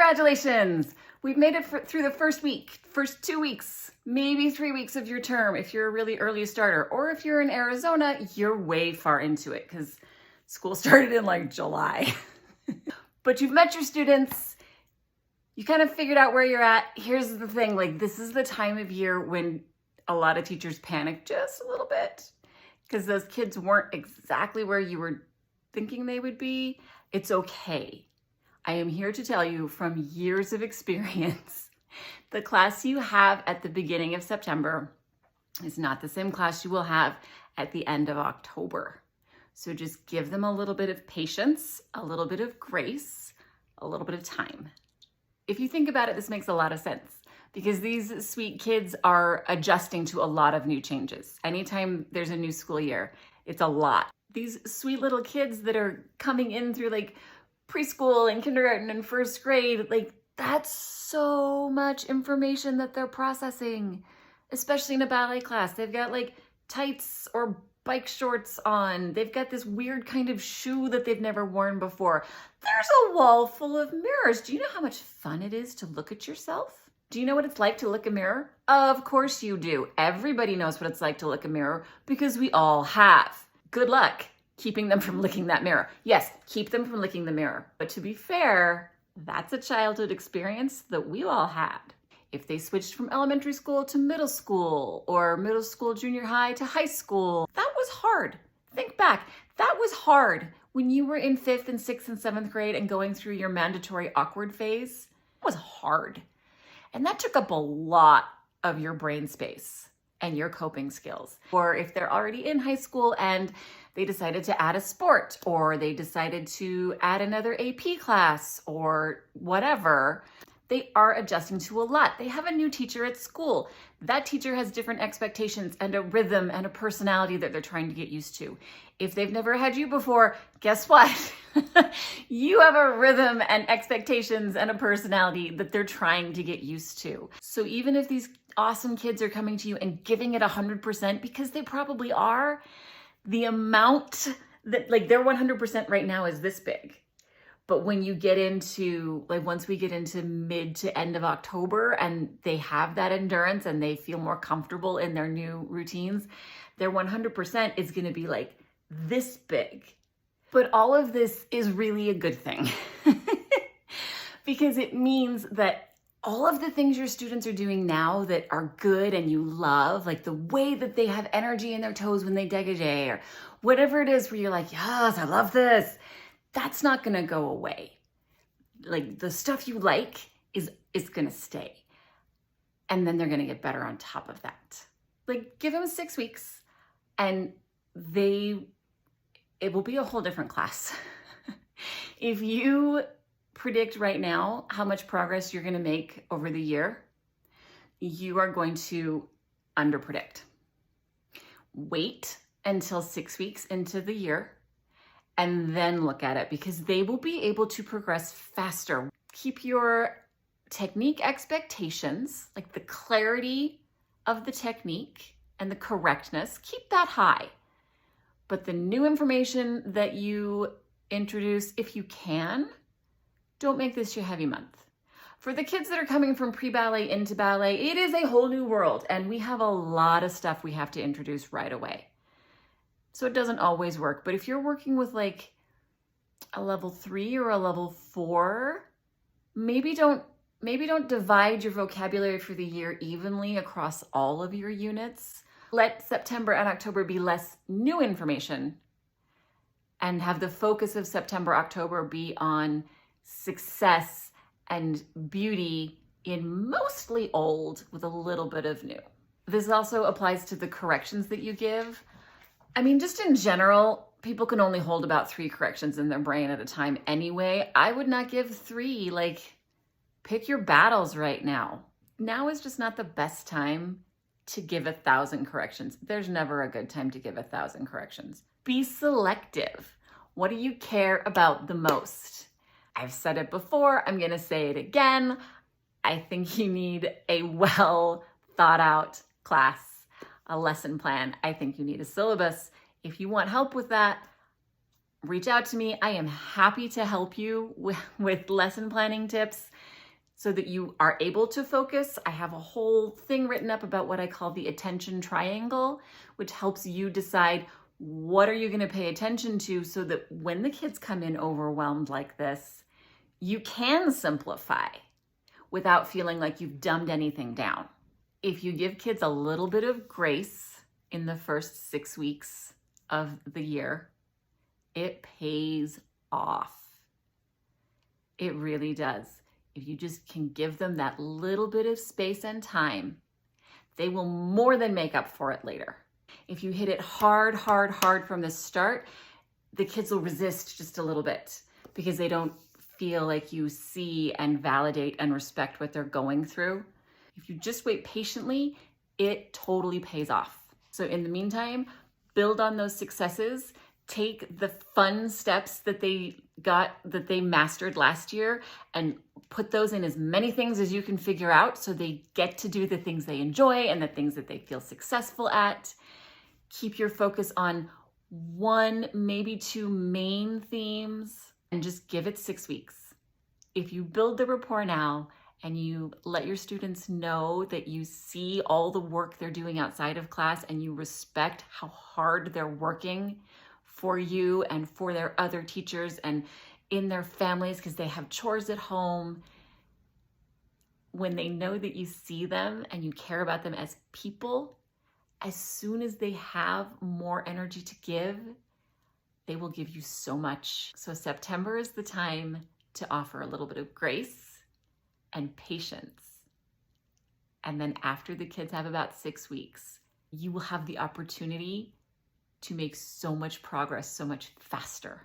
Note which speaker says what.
Speaker 1: Congratulations! We've made it through the first 2 weeks, maybe 3 weeks of your term if you're a really early starter. Or if you're in Arizona, you're way far into it because school started in like July. But you've met your students, you kind of figured out where you're at. Here's the thing, like this is the time of year when a lot of teachers panic just a little bit because those kids weren't exactly where you were thinking they would be. It's okay. I am here to tell you from years of experience, the class you have at the beginning of September is not the same class you will have at the end of October. So just give them a little bit of patience, a little bit of grace, a little bit of time. If you think about it, this makes a lot of sense because these sweet kids are adjusting to a lot of new changes. Anytime there's a new school year, it's a lot. These sweet little kids that are coming in through like preschool and kindergarten and first grade, like that's so much information that they're processing, especially in a ballet class. They've got like tights or bike shorts on. They've got this weird kind of shoe that they've never worn before. There's a wall full of mirrors. Do you know how much fun it is to look at yourself? Do you know what it's like to look in a mirror? Of course you do. Everybody knows what it's like to look in a mirror because we all have. Good luck keeping them from licking that mirror. Yes, keep them from licking the mirror. But to be fair, that's a childhood experience that we all had. If they switched from elementary school to middle school or middle school, junior high to high school, that was hard. Think back, that was hard when you were in 5th and 6th and 7th grade and going through your mandatory awkward phase. It was hard. And that took up a lot of your brain space and your coping skills. Or if they're already in high school and they decided to add a sport, or they decided to add another AP class or whatever, they are adjusting to a lot. They have a new teacher at school. That teacher has different expectations and a rhythm and a personality that they're trying to get used to. If they've never had you before, guess what? You have a rhythm and expectations and a personality that they're trying to get used to. So even if these awesome kids are coming to you and giving it 100%, because they probably are, the amount that like their 100% right now is this big. But when you get into, like once we get into mid to end of October and they have that endurance and they feel more comfortable in their new routines, their 100% is going to be like this big. But all of this is really a good thing because it means that all of the things your students are doing now that are good and you love, like the way that they have energy in their toes when they dégage or whatever it is where you're like, yes, I love this. That's not going to go away. Like the stuff you like is going to stay. And then they're going to get better on top of that. Like give them 6 weeks and it will be a whole different class. If you predict right now how much progress you're going to make over the year, you are going to underpredict. Wait until 6 weeks into the year and then look at it because they will be able to progress faster. Keep your technique expectations, like the clarity of the technique and the correctness, keep that high. But the new information that you introduce, if you can, don't make this your heavy month. For the kids that are coming from pre-ballet into ballet, it is a whole new world and we have a lot of stuff we have to introduce right away. So it doesn't always work, but if you're working with like a level 3 or a level 4, maybe don't divide your vocabulary for the year evenly across all of your units. Let September and October be less new information and have the focus of September, October be on success and beauty in mostly old with a little bit of new. This also applies to the corrections that you give. I mean, just in general, people can only hold about 3 corrections in their brain at a time anyway. I would not give 3, like pick your battles right now. Now is just not the best time to give 1,000 corrections. There's never a good time to give 1,000 corrections. Be selective. What do you care about the most? I've said it before, I'm gonna say it again. I think you need a well thought out class, a lesson plan. I think you need a syllabus. If you want help with that, reach out to me. I am happy to help you with lesson planning tips so that you are able to focus. I have a whole thing written up about what I call the attention triangle, which helps you decide what are you going to pay attention to so that when the kids come in overwhelmed like this, you can simplify without feeling like you've dumbed anything down. If you give kids a little bit of grace in the first 6 weeks of the year, it pays off. It really does. If you just can give them that little bit of space and time, they will more than make up for it later. If you hit it hard from the start, the kids will resist just a little bit because they don't feel like you see and validate and respect what they're going through. If you just wait patiently, it totally pays off. So in the meantime, build on those successes. Take the fun steps that they mastered last year and put those in as many things as you can figure out so they get to do the things they enjoy and the things that they feel successful at. Keep your focus on 1, maybe 2 main themes and just give it 6 weeks. If you build the rapport now and you let your students know that you see all the work they're doing outside of class and you respect how hard they're working for you and for their other teachers and in their families because they have chores at home, when they know that you see them and you care about them as people, as soon as they have more energy to give, they will give you so much. So September is the time to offer a little bit of grace and patience. And then after the kids have about 6 weeks, you will have the opportunity to make so much progress so much faster.